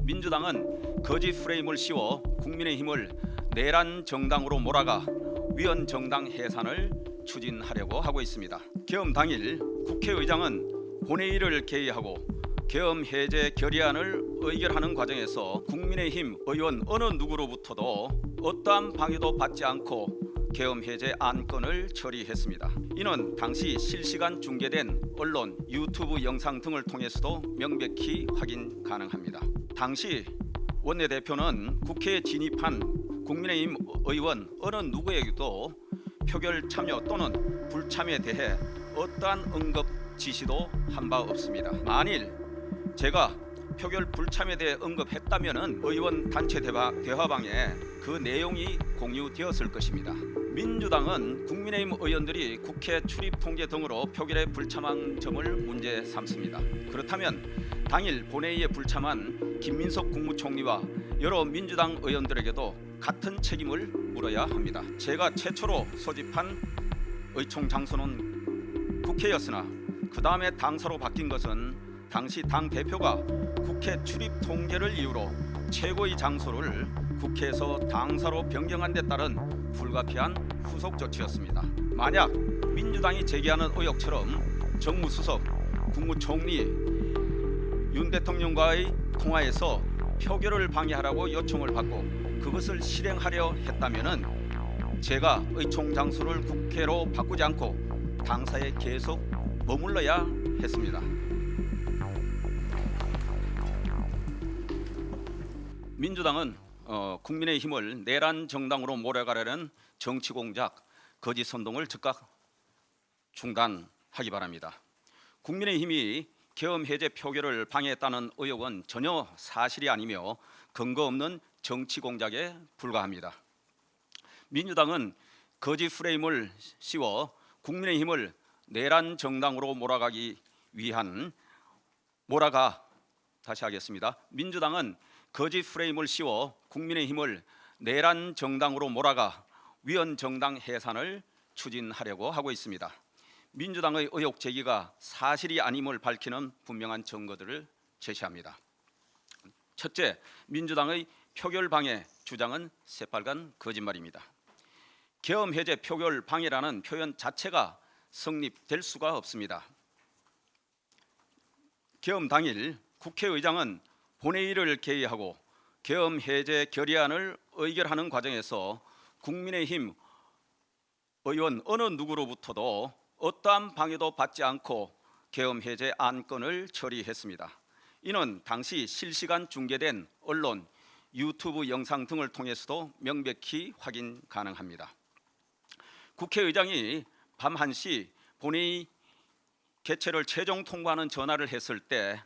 민주당은 거짓 프레임을 씌워 국민의힘을 내란 정당으로 몰아가 위헌 정당 해산을 추진하려고 하고 있습니다. 계엄 당일 국회의장은 본회의를 개의하고 계엄 해제 결의안을 의결하는 과정에서 국민의힘 의원 어느 누구로부터도 어떠한 방해도 받지 않고 계엄 해제 안건을 처리했습니다. 이는 당시 실시간 중계된 언론, 유튜브 영상 등을 통해서도 명백히 확인 가능합니다. 당시 원내대표는 국회에 진입한 국민의힘 의원 어느 누구에게도 표결 참여 또는 불참에 대해 어떠한 언급 지시도 한 바 없습니다. 만일 제가 표결 불참에 대해 언급했다면은 의원 단체 대화방에 그 내용이 공유되었을 것입니다. 민주당은 국민의힘 의원들이 국회 출입 통제 등으로 표결에 불참한 점을 문제 삼습니다. 그렇다면 당일 본회의에 불참한 김민석 국무총리와 여러 민주당 의원들에게도 같은 책임을 물어야 합니다. 제가 최초로 소집한 의총 장소는 국회였으나 그 다음에 당사로 바뀐 것은 당시 당 대표가 국회 출입 통제를 이유로 최고의 장소를 국회에서 당사로 변경한 데 따른 불가피한 후속 조치였습니다. 만약 민주당이 제기하는 의혹처럼 정무수석, 국무총리, 윤 대통령과의 통화에서 표결을 방해하라고 요청을 받고 그것을 실행하려 했다면은 제가 의총 장소를 국회로 바꾸지 않고 당사에 계속 머물러야 했습니다. 민주당은 국민의힘을 내란 정당으로 몰아가려는 정치 공작, 거짓 선동을 즉각 중단하기 바랍니다. 국민의힘이 계엄 해제 표결을 방해했다는 의혹은 전혀 사실이 아니며 근거 없는 정치 공작에 불과합니다. 민주당은 거짓 프레임을 씌워 국민의힘을 내란 정당으로 민주당은 거짓 프레임을 씌워 국민의힘을 내란 정당으로 몰아가 위헌 정당 해산을 추진하려고 하고 있습니다. 민주당의 의혹 제기가 사실이 아님을 밝히는 분명한 증거들을 제시합니다. 첫째, 민주당의 표결 방해 주장은 새빨간 거짓말입니다. 계엄 해제 표결 방해라는 표현 자체가 성립될 수가 없습니다. 계엄 당일 국회의장은 본회의를 개의하고 계엄 해제 결의안을 의결하는 과정에서 국민의힘 의원 어느 누구로부터도 어떠한 방해도 받지 않고 계엄 해제 안건을 처리했습니다. 이는 당시 실시간 중계된 언론, 유튜브 영상 등을 통해서도 명백히 확인 가능합니다. 국회의장이 밤 1시 본회의 개최를 최종 통보하는 전화를 했을 때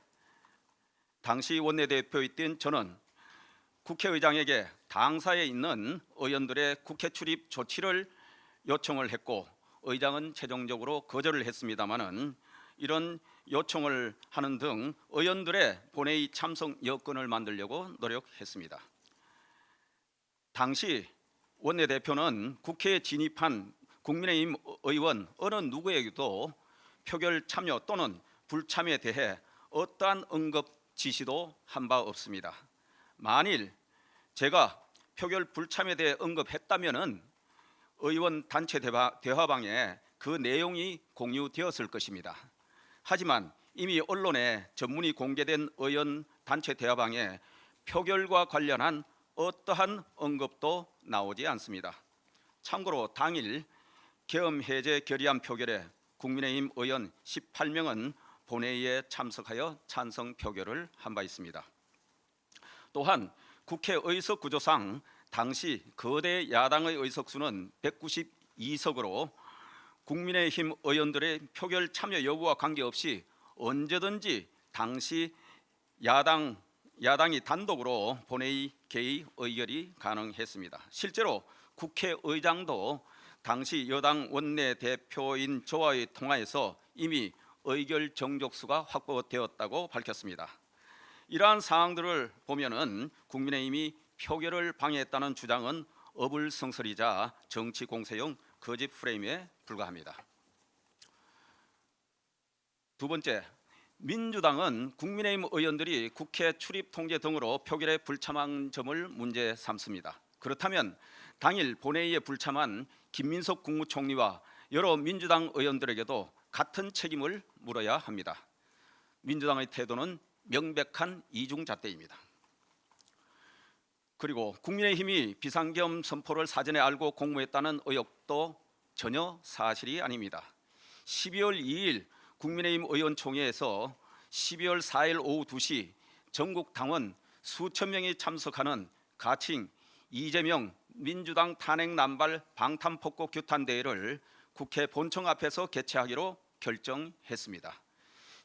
당시 원내대표였던 저는 국회의장에게 당사에 있는 의원들의 국회 출입 조치를 요청을 했고 의장은 최종적으로 거절을 했습니다마는 이런 요청을 하는 등 의원들의 본회의 참석 여건을 만들려고 노력했습니다. 당시 원내대표는 국회에 진입한 국민의힘 의원 어느 누구에게도 표결 참여 또는 불참에 대해 어떠한 언급 지시도 한 바 없습니다. 만일 제가 표결 불참에 대해 언급했다면은 의원 단체 대화방에 그 내용이 공유되었을 것입니다. 하지만 이미 언론에 전문이 공개된 의원 단체 대화방에 표결과 관련한 어떠한 언급도 나오지 않습니다. 참고로 당일 계엄 해제 결의안 표결에 국민의힘 의원 18명은 본회의에 참석하여 찬성 표결을 한 바 있습니다. 또한 국회 의석 구조상 당시 거대 야당의 의석수는 192석으로 국민의힘 의원들의 표결 참여 여부와 관계없이 언제든지 당시 야당이 단독으로 본회의 개의 의결이 가능했습니다. 실제로 국회의장도 당시 여당 원내대표인 저와의 통화에서 이미 의결 정족수가 확보되었다고 밝혔습니다. 이러한 사항들을 보면은 국민의힘이 표결을 방해했다는 주장은 어불성설이자 정치 공세용 거짓 프레임에 불과합니다. 두 번째, 민주당은 국민의힘 의원들이 국회 출입 통제 등으로 표결에 불참한 점을 문제 삼습니다. 그렇다면 당일 본회의에 불참한 김민석 국무총리와 여러 민주당 의원들에게도 같은 책임을 물어야 합니다. 민주당의 태도는 명백한 이중잣대입니다. 그리고 국민의힘이 비상계엄 선포를 사전에 알고 공모했다는 의혹도 전혀 사실이 아닙니다. 12월 2일 국민의힘 의원총회에서 12월 4일 오후 2시 전국 당원 수천 명이 참석하는 가칭 이재명 민주당 탄핵 남발 방탄폭고 규탄 대회를 국회 본청 앞에서 개최하기로 결정했습니다.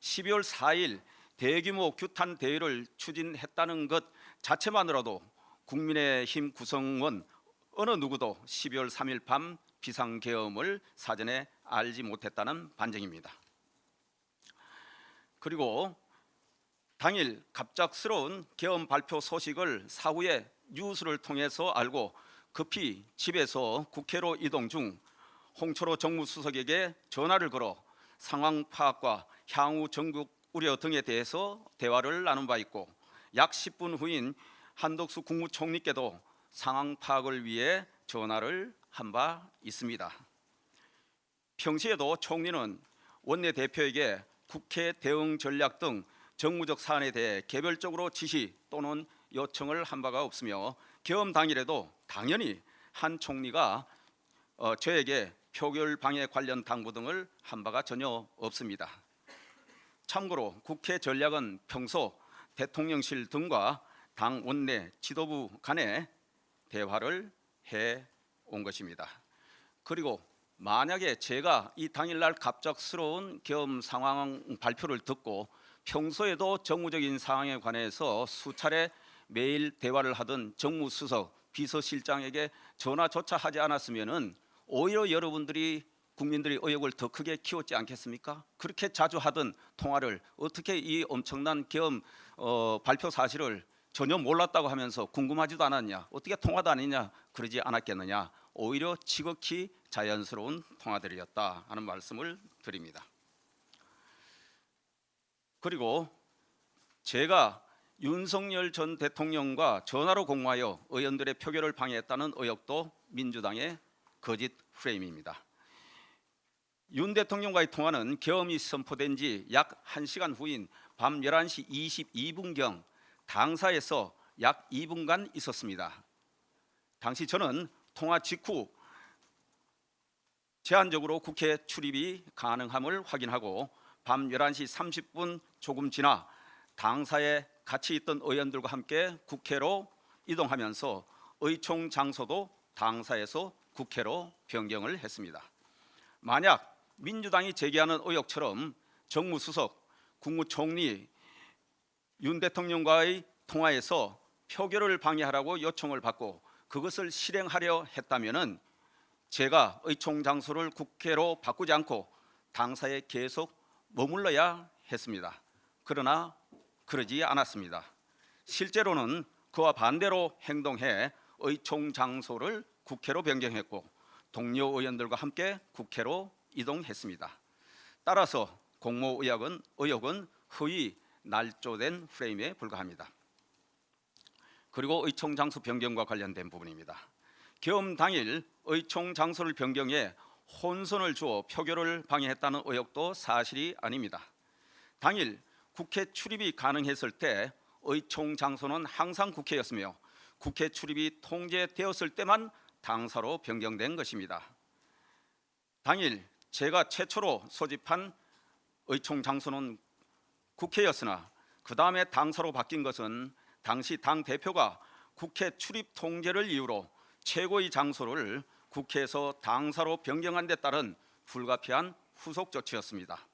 12월 4일 대규모 규탄 대회를 추진했다는 것 자체만으로도 국민의힘 구성원 어느 누구도 12월 3일 밤 비상계엄을 사전에 알지 못했다는 반증입니다. 그리고 당일 갑작스러운 계엄 발표 소식을 사후에 뉴스를 통해서 알고 급히 집에서 국회로 이동 중 홍철호 정무수석에게 전화를 걸어 상황 파악과 향후 전국 우려 등에 대해서 대화를 나눈 바 있고 약 10분 후인 한덕수 국무총리께도 상황 파악을 위해 전화를 한 바 있습니다. 평시에도 총리는 원내대표에게 국회 대응 전략 등 정무적 사안에 대해 개별적으로 지시 또는 요청을 한 바가 없으며 계엄 당일에도 당연히 한 총리가 저에게 표결 방해 관련 당부 등을 한 바가 전혀 없습니다. 참고로 국회 전략은 평소 대통령실 등과 당 원내 지도부 간에 대화를 해온 것입니다. 그리고 만약에 제가 이 당일날 갑작스러운 계엄 상황 발표를 듣고 평소에도 정무적인 상황에 관해서 수차례 매일 대화를 하던 정무수석, 비서실장에게 전화조차 하지 않았으면은 오히려 여러분들이 국민들이 의혹을 더 크게 키웠지 않겠습니까? 그렇게 자주 하던 통화를 어떻게 이 엄청난 계엄 발표 사실을 전혀 몰랐다고 하면서 궁금하지도 않았냐, 어떻게 통화도 아니냐 그러지 않았겠느냐, 오히려 지극히 자연스러운 통화들이었다 하는 말씀을 드립니다. 그리고 제가 윤석열 전 대통령과 전화로 공모하여 의원들의 표결을 방해했다는 의혹도 민주당의 거짓 프레임입니다. 윤 대통령과의 통화는 계엄이 선포된 지 약 1시간 후인 밤 11시 22분경 당사에서 약 2분간 있었습니다. 당시 저는 통화 직후 제한적으로 국회 출입이 가능함을 확인하고 밤 11시 30분 조금 지나 당사에 같이 있던 의원들과 함께 국회로 이동하면서 의총 장소도 당사에서 국회로 변경을 했습니다. 만약 민주당이 제기하는 의혹처럼 정무수석, 국무총리, 윤 대통령과의 통화에서 표결을 방해하라고 요청을 받고 그것을 실행하려 했다면은 제가 의총 장소를 국회로 바꾸지 않고 당사에 계속 머물러야 했습니다. 그러나 그러지 않았습니다. 실제로는 그와 반대로 행동해 의총 장소를 국회로 변경했고 동료 의원들과 함께 국회로 이동했습니다. 따라서 공모 의혹은 허위 날조된 프레임에 불과합니다. 그리고 의총 장소 변경과 관련된 부분입니다. 계엄 당일 의총 장소를 변경해 혼선을 주어 표결을 방해했다는 의혹도 사실이 아닙니다. 당일 국회 출입이 가능했을 때 의총 장소는 항상 국회였으며 국회 출입이 통제되었을 때만 당사로 변경된 것입니다. 당일 제가 최초로 소집한 의총 장소는 국회였으나 그 다음에 당사로 바뀐 것은 당시 당 대표가 국회 출입 통제를 이유로 최고의 장소를 국회에서 당사로 변경한 데 따른 불가피한 후속 조치였습니다.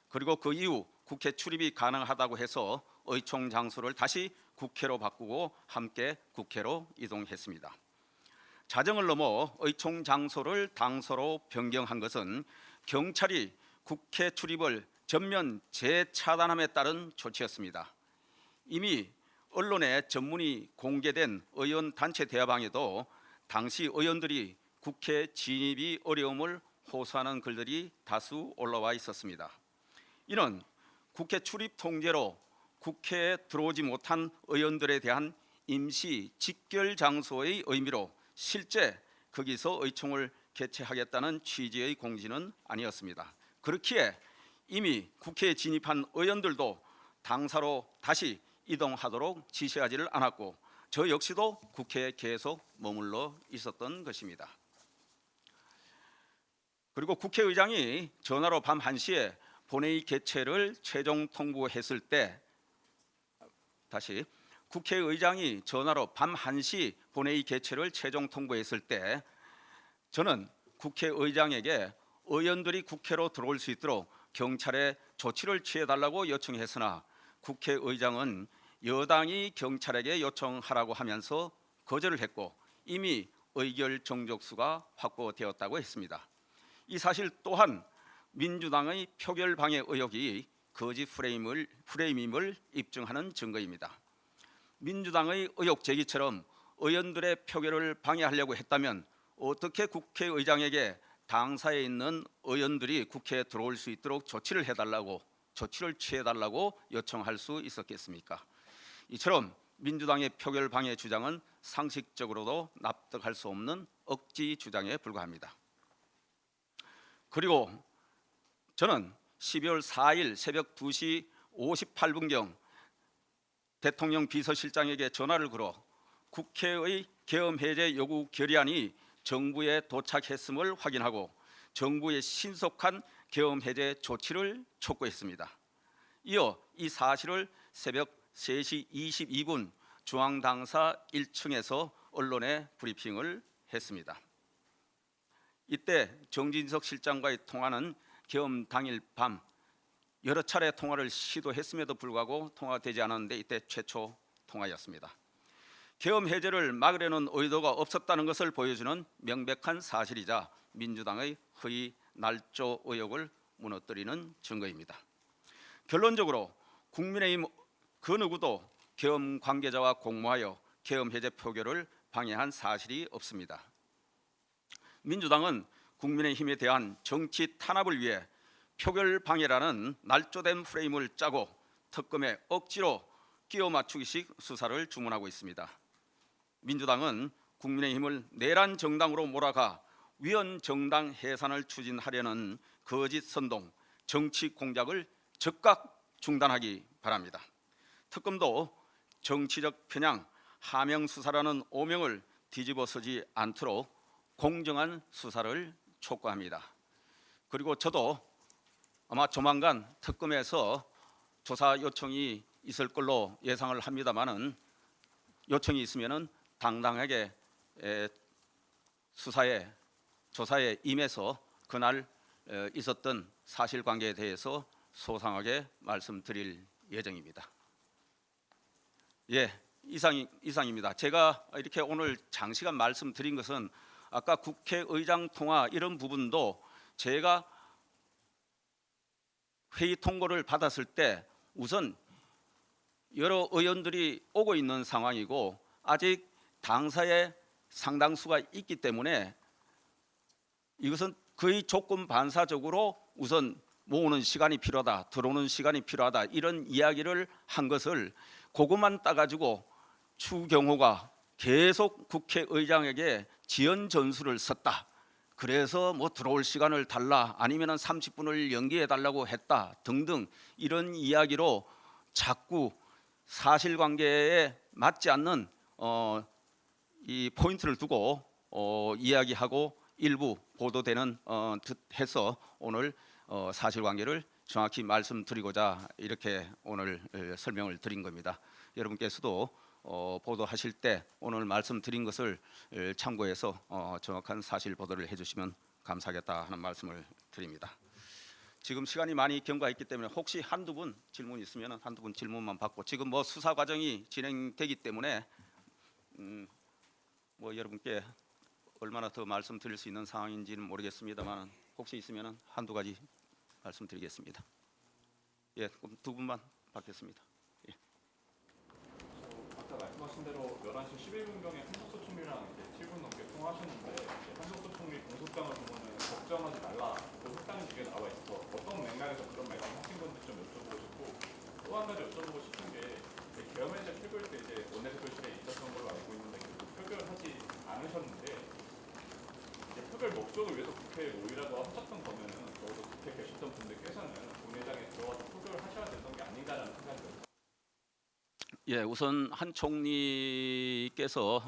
그리고 그 이후 국회 출입이 가능하다고 해서 의총 장소를 다시 국회로 바꾸고 함께 국회로 이동했습니다. 자정을 넘어 의총 장소를 당사로 변경한 것은 경찰이 국회 출입을 전면 재차단함에 따른 조치였습니다. 이미 언론에 전문이 공개된 의원 단체 대화방에도 당시 의원들이 국회 진입이 어려움을 호소하는 글들이 다수 올라와 있었습니다. 이는 국회 출입 통제로 국회에 들어오지 못한 의원들에 대한 임시 직결 장소의 의미로 실제 거기서 의총을 개최하겠다는 취지의 공지는 아니었습니다. 그렇기에 이미 국회에 진입한 의원들도 당사로 다시 이동하도록 지시하지를 않았고 저 역시도 국회에 계속 머물러 있었던 것입니다. 그리고 국회의장이 전화로 밤 1시에 본회의 개최를 최종 통보했을 때 다시 국회의장이 전화로 밤 1시 본회의 개최를 최종 통보했을 때 저는 국회의장에게 의원들이 국회로 들어올 수 있도록 경찰에 조치를 취해달라고 요청했으나 국회의장은 여당이 경찰에게 요청하라고 하면서 거절을 했고 이미 의결 정족수가 확보되었다고 했습니다. 이 사실 또한 민주당의 표결 방해 의혹이 거짓 프레임임을 입증하는 증거입니다. 민주당의 의혹 제기처럼 의원들의 표결을 방해하려고 했다면 어떻게 국회의장에게 당사에 있는 의원들이 국회에 들어올 수 있도록 조치를 취해달라고 요청할 수 있었겠습니까? 이처럼 민주당의 표결 방해 주장은 상식적으로도 납득할 수 없는 억지 주장에 불과합니다. 그리고 저는 12월 4일 새벽 2시 58분경 대통령 비서실장에게 전화를 걸어 국회의 계엄 해제 요구 결의안이 정부에 도착했음을 확인하고 정부의 신속한 계엄 해제 조치를 촉구했습니다. 이어 이 사실을 새벽 3시 22분 중앙당사 1층에서 언론에 브리핑을 했습니다. 이때 정진석 실장과의 통화는 계엄 당일 밤 여러 차례 통화를 시도했음에도 불구하고 통화가 되지 않았는데 이때 최초 통화였습니다. 계엄 해제를 막으려는 의도가 없었다는 것을 보여주는 명백한 사실이자 민주당의 허위 날조 의혹을 무너뜨리는 증거입니다. 결론적으로 국민의힘 그 누구도 계엄 관계자와 공모하여 계엄 해제 표결을 방해한 사실이 없습니다. 민주당은 국민의힘에 대한 정치 탄압을 위해 표결 방해라는 날조된 프레임을 짜고 특검에 억지로 끼워 맞추기식 수사를 주문하고 있습니다. 민주당은 국민의힘을 내란 정당으로 몰아가 위헌 정당 해산을 추진하려는 거짓 선동, 정치 공작을 즉각 중단하기 바랍니다. 특검도 정치적 편향, 하명 수사라는 오명을 뒤집어쓰지 않도록 공정한 수사를 촉구합니다. 그리고 저도 아마 조만간 특검에서 조사 요청이 있을 걸로 예상을 합니다만은 요청이 있으면은 당당하게 조사에 임해서 그날 있었던 사실관계에 대해서 소상하게 말씀드릴 예정입니다. 예, 이상입니다. 제가 이렇게 오늘 장시간 말씀드린 것은 아까 국회의장 통화 이런 부분도 제가 회의 통보를 받았을 때 우선 여러 의원들이 오고 있는 상황이고 아직 당사에 상당수가 있기 때문에 이것은 거의 조건 반사적으로 우선 모으는 시간이 필요하다, 들어오는 시간이 필요하다 이런 이야기를 한 것을 그것만 따가지고 추경호가 계속 국회의장에게 지연 전술을 썼다. 그래서 뭐 들어올 시간을 달라 아니면 30분을 연기해 달라고 했다 등등 이런 이야기로 자꾸 사실관계에 맞지 않는 이 포인트를 두고 이야기하고 일부 보도되는 듯 해서 오늘 사실관계를 정확히 말씀드리고자 이렇게 오늘 설명을 드린 겁니다. 여러분께서도 보도하실 때 오늘 말씀드린 것을 참고해서 정확한 사실 보도를 해주시면 감사하겠다 하는 말씀을 드립니다. 지금 시간이 많이 경과했기 때문에 혹시 한두 분 질문 있으면 한두 분 질문만 받고 지금 뭐 수사 과정이 진행되기 때문에 뭐 여러분께 얼마나 더 말씀드릴 수 있는 상황인지는 모르겠습니다만 혹시 있으면 한두 가지 말씀드리겠습니다. 예, 그럼 두 분만 받겠습니다. 예. 아까 말씀하신 대로 11시 11분경에 한덕수 총리랑 7분 넘게 통화하셨는데 한덕수 총리 공소장을 보면은 걱정하지 말라, 그 속담이 두 개 나와 있어서 어떤 맥락에서 그런 말씀을 하신 건지 좀 여쭤보고 싶고 또 한 가지 여쭤보고 싶은 게 계엄회제 표결 때 이제 원내대표실에 있었던 걸로 알고 있는데 표결하지 않으셨는데 이제 표결 목적을 위해서 국회에 모이라고 하셨던 거면은 적어도 국회 계셨던 분들께서는 본회의장에 들어와서 표결을 하셔야 됐던 게 아닌가라는 생각이 들어요. 예, 우선 한 총리께서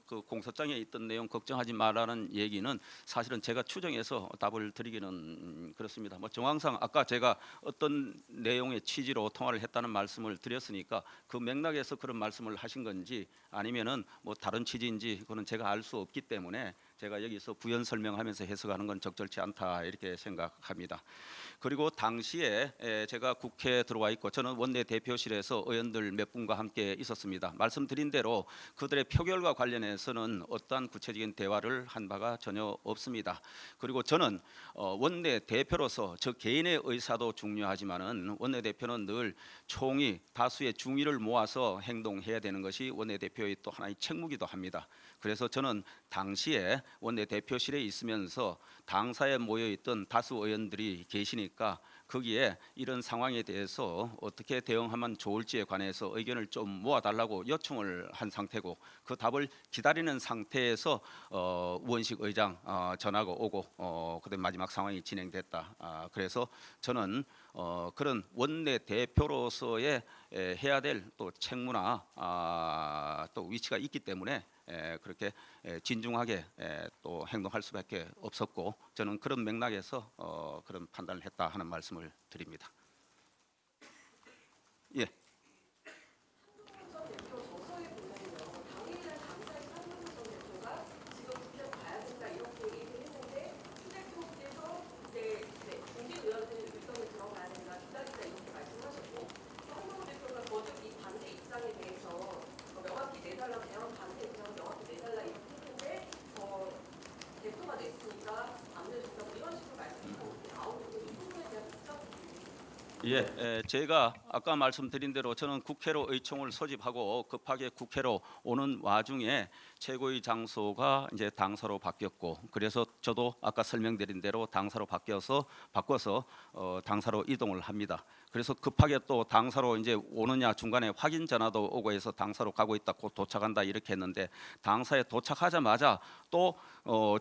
그 공소장에 있던 내용 걱정하지 말라는 얘기는 사실은 제가 추정해서 답을 드리기는 그렇습니다. 뭐 정황상 아까 제가 어떤 내용의 취지로 통화를 했다는 말씀을 드렸으니까 그 맥락에서 그런 말씀을 하신 건지 아니면은 뭐 다른 취지인지 그거는 제가 알 수 없기 때문에 제가 여기서 부연 설명하면서 해석하는 건 적절치 않다 이렇게 생각합니다. 그리고 당시에 제가 국회에 들어와 있고 저는 원내대표실에서 의원들 몇 분과 함께 있었습니다. 말씀드린 대로 그들의 표결과 관련해서는 어떠한 구체적인 대화를 한 바가 전혀 없습니다. 그리고 저는 원내대표로서 저 개인의 의사도 중요하지만은 원내대표는 늘 총의 다수의 중의를 모아서 행동해야 되는 것이 원내대표의 또 하나의 책무기도 합니다. 그래서 저는 당시에 원내대표실에 있으면서 당사에 모여있던 다수 의원들이 계시니까 거기에 이런 상황에 대해서 어떻게 대응하면 좋을지에 관해서 의견을 좀 모아달라고 요청을 한 상태고 그 답을 기다리는 상태에서 우원식 의장 전화가 오고 그다음 마지막 상황이 진행됐다. 그래서 저는 그런 원내대표로서의 해야 될 또 책무나 또 위치가 있기 때문에 그렇게 진중하게 또 행동할 수밖에 없었고 저는 그런 맥락에서 그런 판단을 했다 하는 말씀을 드립니다. 예. 예, 제가 아까 말씀드린 대로 저는 국회로 의총을 소집하고 급하게 국회로 오는 와중에 최고의 장소가 이제 당사로 바뀌었고 그래서 저도 아까 설명드린 대로 당사로 바꿔서 당사로 이동을 합니다. 그래서 급하게 또 당사로 이제 오느냐 중간에 확인 전화도 오고 해서 당사로 가고 있다 곧 도착한다 이렇게 했는데 당사에 도착하자마자 또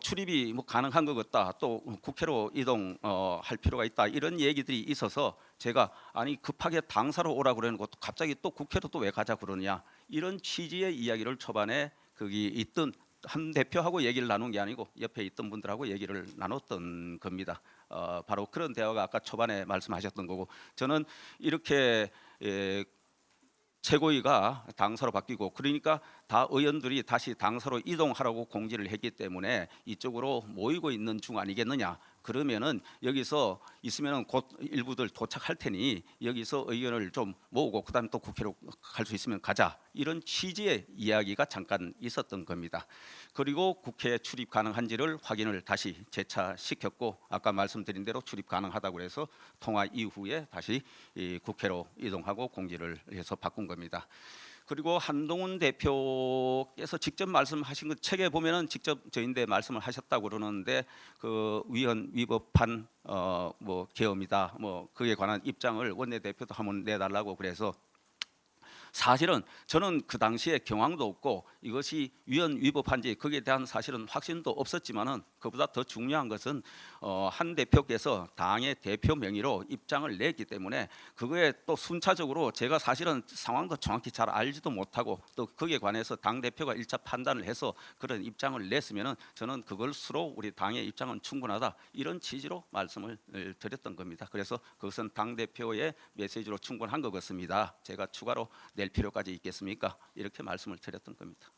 출입이 뭐 가능한 것 같다 또 국회로 이동할 필요가 있다 이런 얘기들이 있어서 제가 아니 급하게 당사로 오라 그러는 것도 갑자기 또 국회로 또 왜 가자 그러냐 이런 취지의 이야기를 초반에 거기 있던 한 대표하고 얘기를 나눈 게 아니고 옆에 있던 분들하고 얘기를 나눴던 겁니다. 바로 그런 대화가 아까 초반에 말씀하셨던 거고 저는 이렇게 최고위가 당사로 바뀌고 그러니까 다 의원들이 다시 당사로 이동하라고 공지를 했기 때문에 이쪽으로 모이고 있는 중 아니겠느냐. 그러면은 여기서 있으면은 곧 일부들 도착할 테니 여기서 의견을 좀 모으고 그다음 또 국회로 갈 수 있으면 가자 이런 취지의 이야기가 잠깐 있었던 겁니다. 그리고 국회에 출입 가능한지를 확인을 다시 재차시켰고 아까 말씀드린 대로 출입 가능하다고 해서 통화 이후에 다시 국회로 이동하고 공지를 해서 바꾼 겁니다. 그리고 한동훈 대표께서 직접 말씀하신 것 책에 보면은 직접 저인데 말씀을 하셨다고 그러는데 그 위헌 위법한 뭐 계엄이다 뭐 그에 관한 입장을 원내대표도 한번 내달라고 그래서 사실은 저는 그 당시에 경황도 없고 이것이 위헌 위법한지 거기에 대한 사실은 확신도 없었지만은 그보다 더 중요한 것은 한 대표께서 당의 대표 명의로 입장을 냈기 때문에 그거에 또 순차적으로 제가 사실은 상황도 정확히 잘 알지도 못하고 또 거기에 관해서 당 대표가 1차 판단을 해서 그런 입장을 냈으면은 저는 그것으로 우리 당의 입장은 충분하다 이런 취지로 말씀을 드렸던 겁니다. 그래서 그것은 당 대표의 메시지로 충분한 것 같습니다. 제가 추가로 낼 필요까지 있겠습니까? 이렇게 말씀을 드렸던 겁니다.